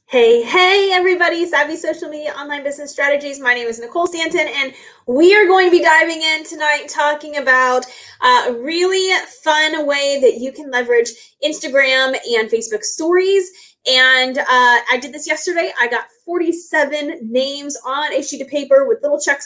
Hey, hey, everybody, Savvy Social Media Online Business Strategies. My name is Nicole Stanton, and we are going to be diving in tonight talking about a really fun way that you can leverage Instagram and Facebook stories. And I did this yesterday. I got 47 names on a sheet of paper with little check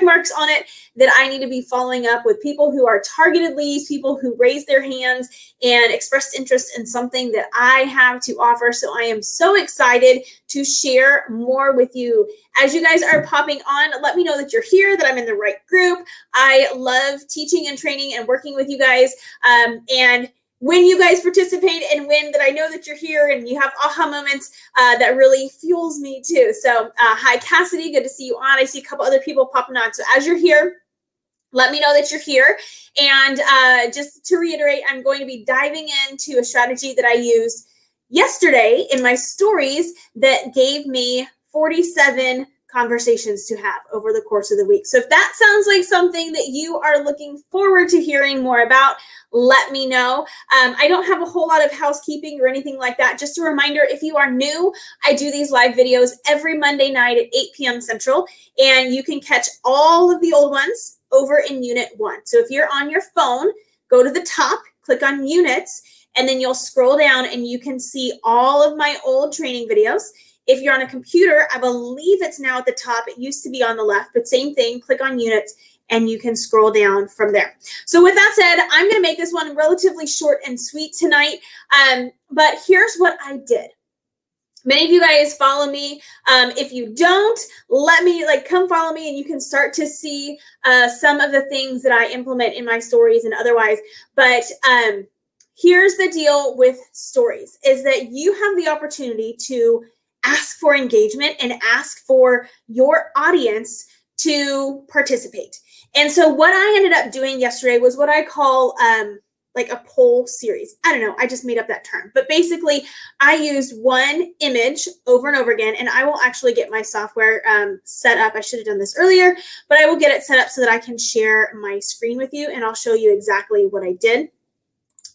marks on it that I need to be following up with people who are targeted leads, people who raised their hands and expressed interest in something that I have to offer. So I am so excited to share more with you. As you guys are popping on, let me know that you're here, that I'm in the right group. I love teaching and training and working with you guys. And when you guys participate and when that I know that you're here and you have aha moments, that really fuels me too. So hi, Cassidy. Good to see you on. I see a couple other people popping on. So as you're here, let me know that you're here. And just to reiterate, I'm going to be diving into a strategy that I used yesterday in my stories that gave me 47 conversations to have over the course of the week. So if that sounds like something that you are looking forward to hearing more about, let me know. I don't have a whole lot of housekeeping or anything like that. Just a reminder, if you are new, I do these live videos every Monday night at 8 p.m. Central, and you can catch all of the old ones over in Unit 1. So if you're on your phone, go to the top, click on Units, and then you'll scroll down and you can see all of my old training videos. If you're on a computer, I believe it's now at the top. It used to be on the left, but same thing, click on Units, and you can scroll down from there. So with that said, I'm going to make this one relatively short and sweet tonight, but here's what I did. Many of you guys follow me. If you don't, let me come follow me and you can start to see some of the things that I implement in my stories and otherwise. But here's the deal with stories is that you have the opportunity to ask for engagement and ask for your audience to participate. And so what I ended up doing yesterday was what I call like a poll series. I don't know, I just made up that term. But basically, I used one image over and over again, and I will actually get my software set up. I should have done this earlier, but I will get it set up so that I can share my screen with you, and I'll show you exactly what I did.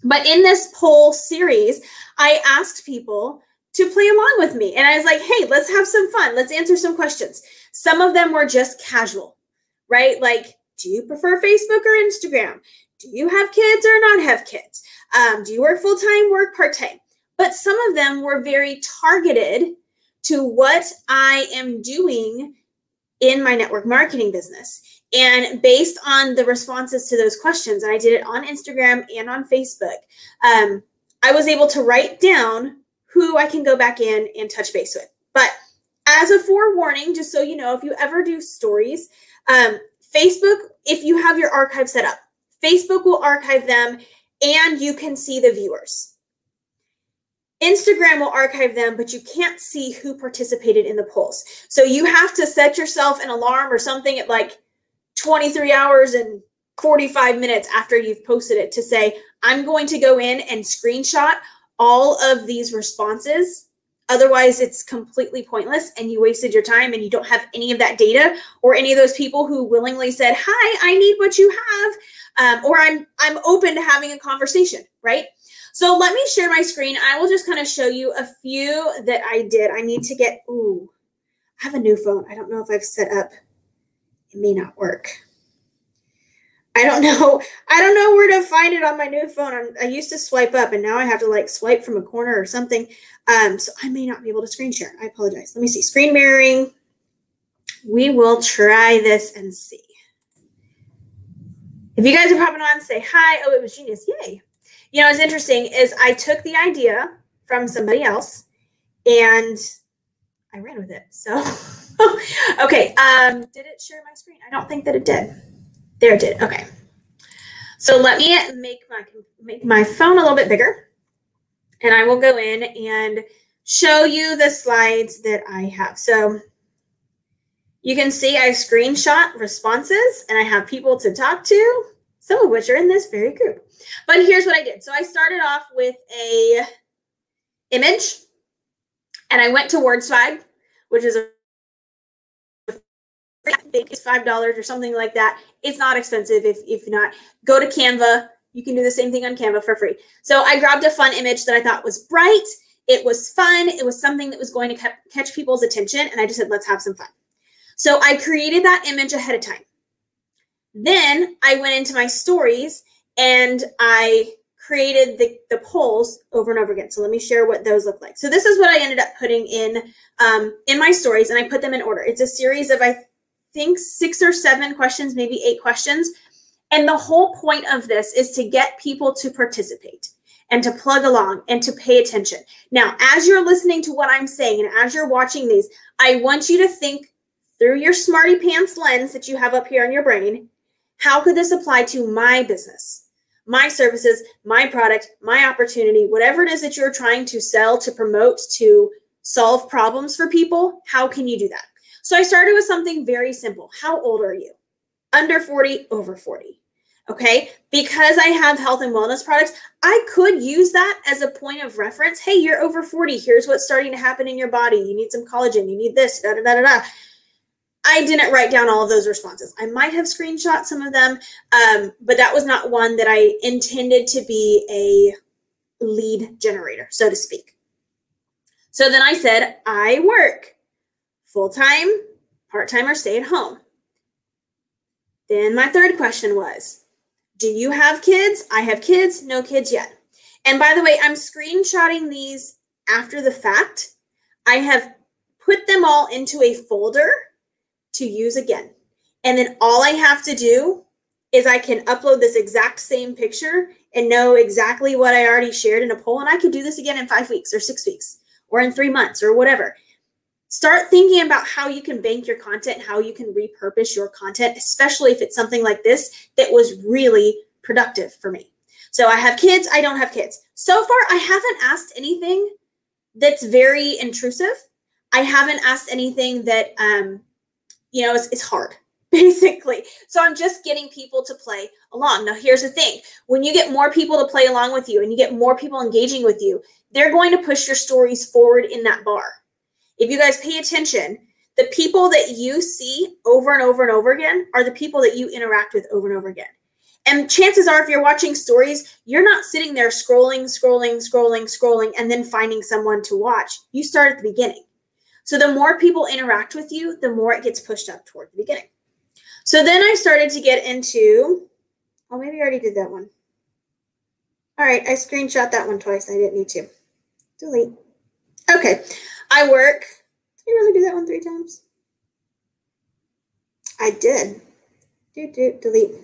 But in this poll series, I asked people to play along with me. And I was like, hey, let's have some fun. Let's answer some questions. Some of them were just casual, right? Like, do you prefer Facebook or Instagram? Do you have kids or not have kids? Do you work full-time, work part-time? But some of them were very targeted to what I am doing in my network marketing business. And based on the responses to those questions, and I did it on Instagram and on Facebook, I was able to write down who I can go back in and touch base with. But as a forewarning, just so you know, if you ever do stories, Facebook, if you have your archive set up, Facebook will archive them and you can see the viewers. Instagram will archive them, but you can't see who participated in the polls. So you have to set yourself an alarm or something at like 23 hours and 45 minutes after you've posted it to say, I'm going to go in and screenshot all of these responses. Otherwise, it's completely pointless and you wasted your time and you don't have any of that data or any of those people who willingly said, hi, I need what you have, or I'm open to having a conversation, right? So let me share my screen. I will just kind of show you a few that I did. I need to get, I have a new phone. I don't know if I've set up, it may not work. I don't know where to find it on my new phone. I used to swipe up and now I have to like swipe from a corner or something. So I may not be able to screen share. I apologize. Let me see. Screen mirroring. We will try this and see. If you guys are popping on, say hi. Oh, it was genius. Yay. You know, what's interesting is I took the idea from somebody else and I ran with it. So, okay. Did it share my screen? I don't think that it did. There it did. Okay. So let me make my phone a little bit bigger, and I will go in and show you the slides that I have. So you can see I screenshot responses, and I have people to talk to, some of which are in this very group. But here's what I did. So I started off with a image, and I went to WordSwag, which is I think it's $5 or something like that. It's not expensive if not. Go to Canva. You can do the same thing on Canva for free. So I grabbed a fun image that I thought was bright. It was fun. It was something that was going to catch people's attention. And I just said, let's have some fun. So I created that image ahead of time. Then I went into my stories and I created the polls over and over again. So let me share what those look like. So this is what I ended up putting in my stories, and I put them in order. It's a series of, I think, 6 or 7 questions, maybe 8 questions. And the whole point of this is to get people to participate and to plug along and to pay attention. Now, as you're listening to what I'm saying and as you're watching these, I want you to think through your smarty pants lens that you have up here in your brain. How could this apply to my business, my services, my product, my opportunity, whatever it is that you're trying to sell, to promote, to solve problems for people? How can you do that? So I started with something very simple. How old are you? Under 40, over 40. Okay, because I have health and wellness products, I could use that as a point of reference. Hey, you're over 40. Here's what's starting to happen in your body. You need some collagen. You need this, da, da, da, da, da. I didn't write down all of those responses. I might have screenshot some of them, but that was not one that I intended to be a lead generator, so to speak. So then I said, I work full-time, part-time, or stay at home. Then my third question was, do you have kids? I have kids, no kids yet. And by the way, I'm screenshotting these after the fact. I have put them all into a folder to use again. And then all I have to do is I can upload this exact same picture and know exactly what I already shared in a poll. And I could do this again in 5 weeks or 6 weeks or in 3 months or whatever. Start thinking about how you can bank your content, how you can repurpose your content, especially if it's something like this that was really productive for me. So I have kids, I don't have kids. So far, I haven't asked anything that's very intrusive. I haven't asked anything that, it's hard, basically. So I'm just getting people to play along. Now, here's the thing. When you get more people to play along with you and you get more people engaging with you, they're going to push your stories forward in that bar. If you guys pay attention, the people that you see over and over and over again are the people that you interact with over and over again. And chances are, if you're watching stories, you're not sitting there scrolling, and then finding someone to watch. You start at the beginning. So the more people interact with you, the more it gets pushed up toward the beginning. So then I started to get into, maybe I already did that one. All right, I screenshot that one twice. I didn't need to. Delete. Okay, I work. Did I really do that one 3 times? I did. Delete.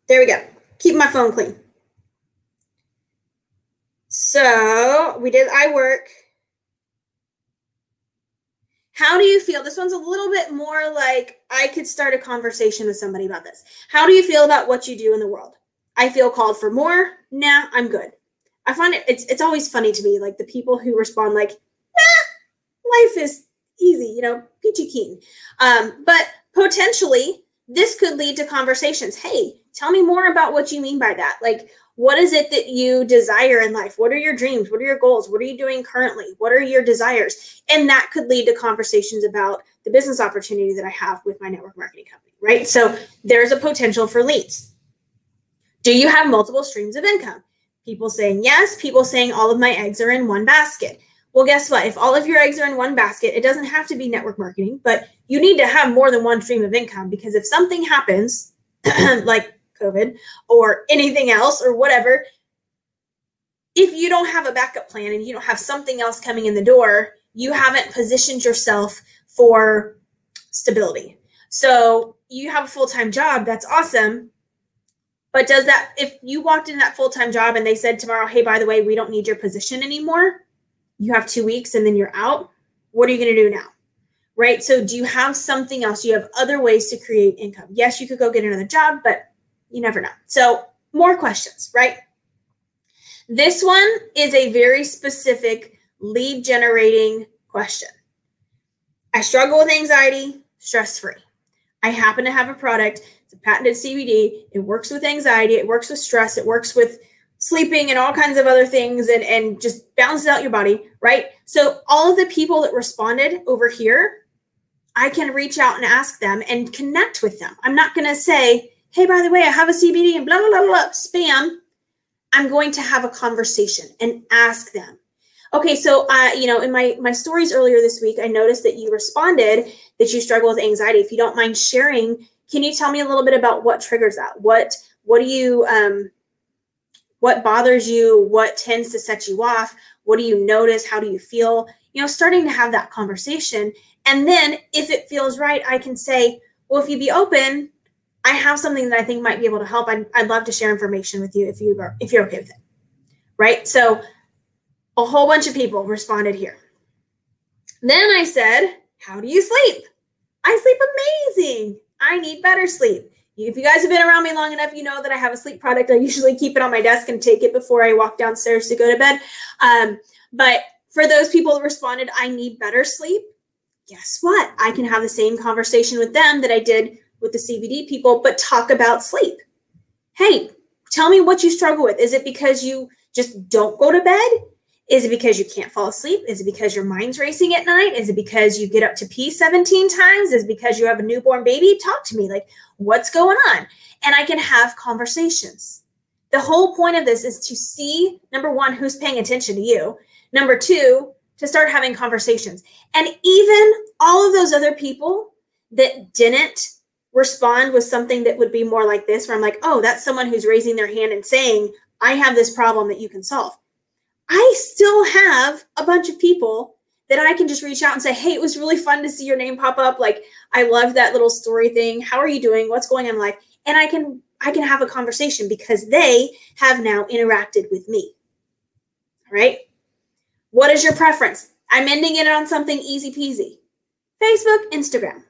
There we go. Keep my phone clean. So we did I work. How do you feel? This one's a little bit more like I could start a conversation with somebody about this. How do you feel about what you do in the world? I feel called for more. Nah, I'm good. I find it's always funny to me, like the people who respond like, life is easy, peachy keen. But potentially this could lead to conversations. Hey, tell me more about what you mean by that. Like, what is it that you desire in life? What are your dreams? What are your goals? What are you doing currently? What are your desires? And that could lead to conversations about the business opportunity that I have with my network marketing company, right? So there's a potential for leads. Do you have multiple streams of income? People saying yes, people saying all of my eggs are in one basket. Well, guess what? If all of your eggs are in one basket, it doesn't have to be network marketing, but you need to have more than one stream of income, because if something happens, like COVID or anything else or whatever, if you don't have a backup plan and you don't have something else coming in the door, you haven't positioned yourself for stability. So you have a full-time job, that's awesome. But does that, if you walked in that full-time job and they said tomorrow, hey, by the way, we don't need your position anymore, you have 2 weeks and then you're out, what are you going to do now? Right? So do you have something else? Do you have other ways to create income? Yes, you could go get another job, but you never know. So more questions, right? This one is a very specific lead generating question. I struggle with anxiety, stress-free. I happen to have a product. It's a patented CBD. It works with anxiety. It works with stress. It works with sleeping and all kinds of other things, and just balances out your body, right? So all of the people that responded over here, I can reach out and ask them and connect with them. I'm not going to say, hey, by the way, I have a CBD and blah, blah, blah, blah, spam. I'm going to have a conversation and ask them, Okay, so you know, in my stories earlier this week, I noticed that you responded that you struggle with anxiety. If you don't mind sharing, can you tell me a little bit about what triggers that? What do you what bothers you? What tends to set you off? What do you notice? How do you feel? You know, starting to have that conversation. And then if it feels right, I can say, well, if you'd be open, I have something that I think might be able to help. I'd love to share information with you if you're okay with it. Right? So a whole bunch of people responded here. Then I said, how do you sleep? I sleep amazing. I need better sleep. If you guys have been around me long enough, you know that I have a sleep product. I usually keep it on my desk and take it before I walk downstairs to go to bed. But for those people that responded, I need better sleep, guess what? I can have the same conversation with them that I did with the CBD people, but talk about sleep. Hey, tell me what you struggle with. Is it because you just don't go to bed? Is it because you can't fall asleep? Is it because your mind's racing at night? Is it because you get up to pee 17 times? Is it because you have a newborn baby? Talk to me. Like, what's going on? And I can have conversations. The whole point of this is to see, number one, who's paying attention to you. Number two, to start having conversations. And even all of those other people that didn't respond with something that would be more like this, where I'm like, oh, that's someone who's raising their hand and saying, I have this problem that you can solve. I still have a bunch of people that I can just reach out and say, hey, it was really fun to see your name pop up. Like, I love that little story thing. How are you doing? What's going on in life? And I can have a conversation because they have now interacted with me. All right. What is your preference? I'm ending it on something easy peasy. Facebook, Instagram.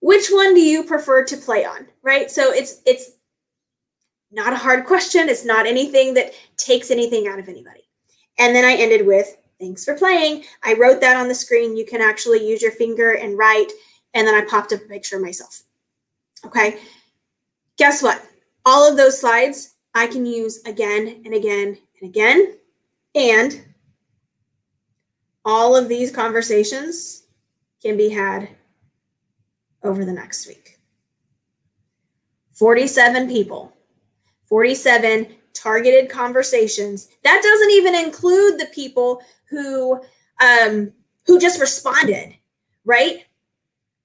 Which one do you prefer to play on? Right. So it's not a hard question. It's not anything that takes anything out of anybody. And then I ended with, thanks for playing. I wrote that on the screen. You can actually use your finger and write. And then I popped up a picture of myself. Okay. Guess what? All of those slides I can use again and again and again. And all of these conversations can be had over the next week. 47 people, 47 targeted conversations. That doesn't even include the people who just responded, right?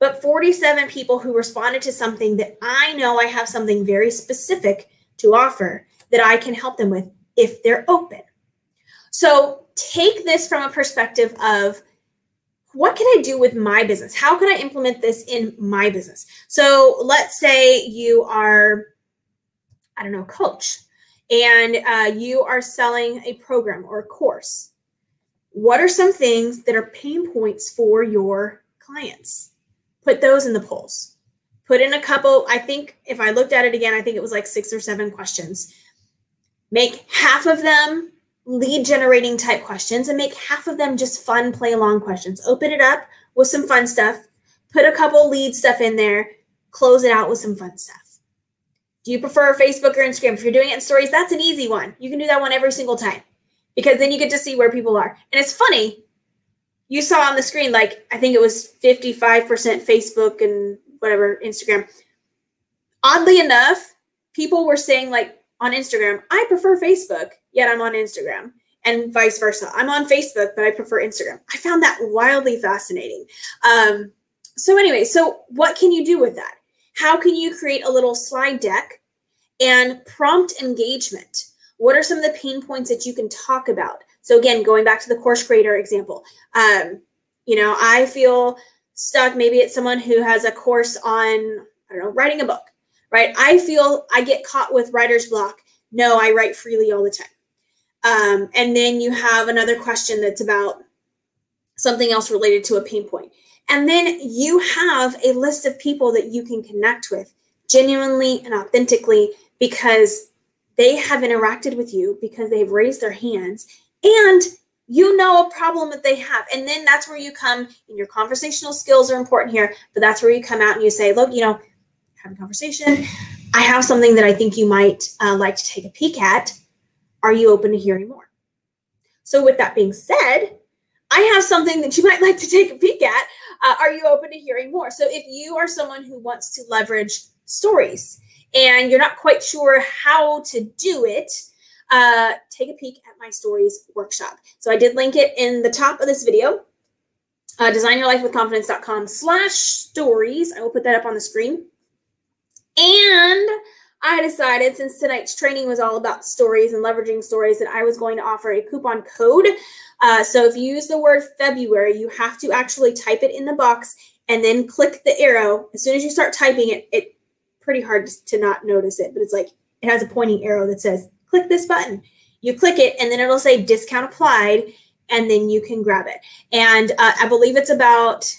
But 47 people who responded to something that I know I have something very specific to offer that I can help them with if they're open. So take this from a perspective of, what can I do with my business? How can I implement this in my business? So let's say you are, I don't know, a coach, and you are selling a program or a course. What are some things that are pain points for your clients? Put those in the polls. Put in a couple, I think if I looked at it again, I think it was like 6 or 7 questions. Make half of them lead generating type questions and make half of them just fun play along questions. Open it up with some fun stuff. Put a couple lead stuff in there. Close it out with some fun stuff. Do you prefer Facebook or Instagram? If you're doing it in stories, that's an easy one. You can do that one every single time because then you get to see where people are. And it's funny. You saw on the screen, like, I think it was 55% Facebook and whatever, Instagram. Oddly enough, people were saying, like, on Instagram, I prefer Facebook, yet I'm on Instagram, and vice versa. I'm on Facebook, but I prefer Instagram. I found that wildly fascinating. So anyway, so what can you do with that? How can you create a little slide deck and prompt engagement? What are some of the pain points that you can talk about? So again, going back to the course creator example, you know, I feel stuck. Maybe it's someone who has a course on, I don't know, writing a book, right? I feel I get caught with writer's block. No, I write freely all the time. And then you have another question that's about something else related to a pain point. And then you have a list of people that you can connect with genuinely and authentically because they have interacted with you, because they've raised their hands, and you know a problem that they have. And then that's where you come, and your conversational skills are important here, but that's where you come out and you say, look, you know, have a conversation. I have something that I think you might like to take a peek at. Are you open to hearing more? So with that being said, I have something that you might like to take a peek at. Are you open to hearing more? So if you are someone who wants to leverage stories and you're not quite sure how to do it, take a peek at my stories workshop. So I did link it in the top of this video. designyourlifewithconfidence.com/stories. I will put that up on the screen. And I decided, since tonight's training was all about stories and leveraging stories, that I was going to offer a coupon code. So if you use the word February, you have to actually type it in the box and then click the arrow. As soon as you start typing it, it's pretty hard to not notice it, but it's like it has a pointing arrow that says, click this button. You click it, and then it'll say discount applied, and then you can grab it. And I believe it's about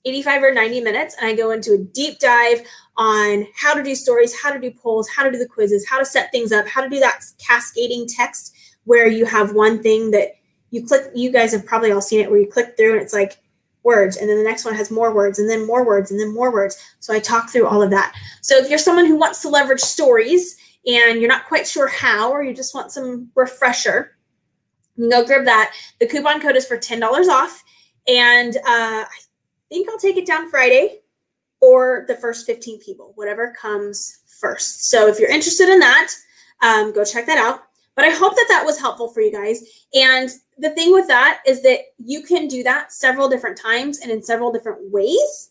85 or 90 minutes, and I go into a deep dive on how to do stories, how to do polls, how to do the quizzes, how to set things up, how to do that cascading text where you have one thing that you click. You guys have probably all seen it where you click through and it's like words, and then the next one has more words, and then more words, and then more words. So I talk through all of that. So if you're someone who wants to leverage stories and you're not quite sure how, or you just want some refresher, you can go grab that. The coupon code is for $10 off, and I think I'll take it down Friday or the first 15 people, whatever comes first. So if you're interested in that, go check that out. But I hope that that was helpful for you guys. And the thing with that is that you can do that several different times and in several different ways,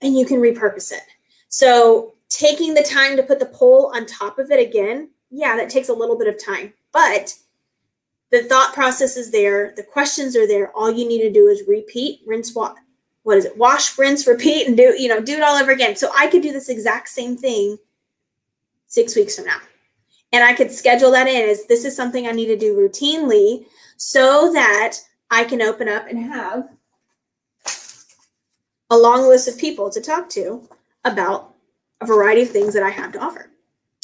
and you can repurpose it. So taking the time to put the poll on top of it again, yeah, that takes a little bit of time, but the thought process is there. The questions are there. All you need to do is repeat, rinse, wash. What is it? Wash, rinse, repeat, and do it all over again. So I could do this exact same thing 6 weeks from now. And I could schedule that in as this is something I need to do routinely so that I can open up and have a long list of people to talk to about a variety of things that I have to offer.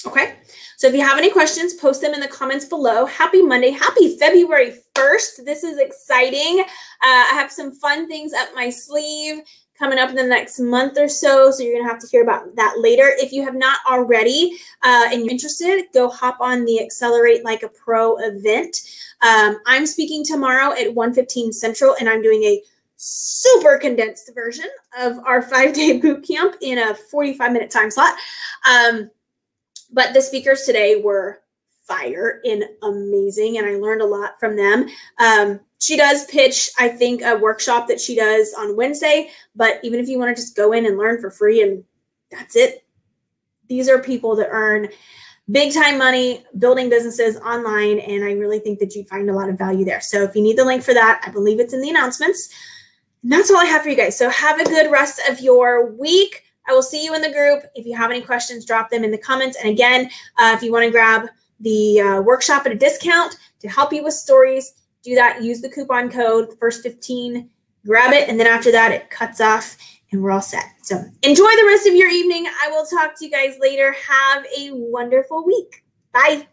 Okay, so if you have any questions, post them in the comments below. Happy Monday. Happy February 1st. This is exciting. I have some fun things up my sleeve coming up in the next month or so, so you're going to have to hear about that later. If you have not already and you're interested, go hop on the Accelerate Like a Pro event. I'm speaking tomorrow at 1:15 Central, and I'm doing a super condensed version of our 5-day boot camp in a 45-minute time slot. But the speakers today were fire and amazing, and I learned a lot from them. She does pitch, I think, a workshop that she does on Wednesday, but even if you want to just go in and learn for free and that's it, these are people that earn big time money building businesses online, and I really think that you'd find a lot of value there. So if you need the link for that, I believe it's in the announcements. And that's all I have for you guys. So have a good rest of your week. I will see you in the group. If you have any questions, drop them in the comments. And again, if you want to grab the workshop at a discount to help you with stories, do that. Use the coupon code, the first 15, grab it. And then after that, it cuts off and we're all set. So enjoy the rest of your evening. I will talk to you guys later. Have a wonderful week. Bye.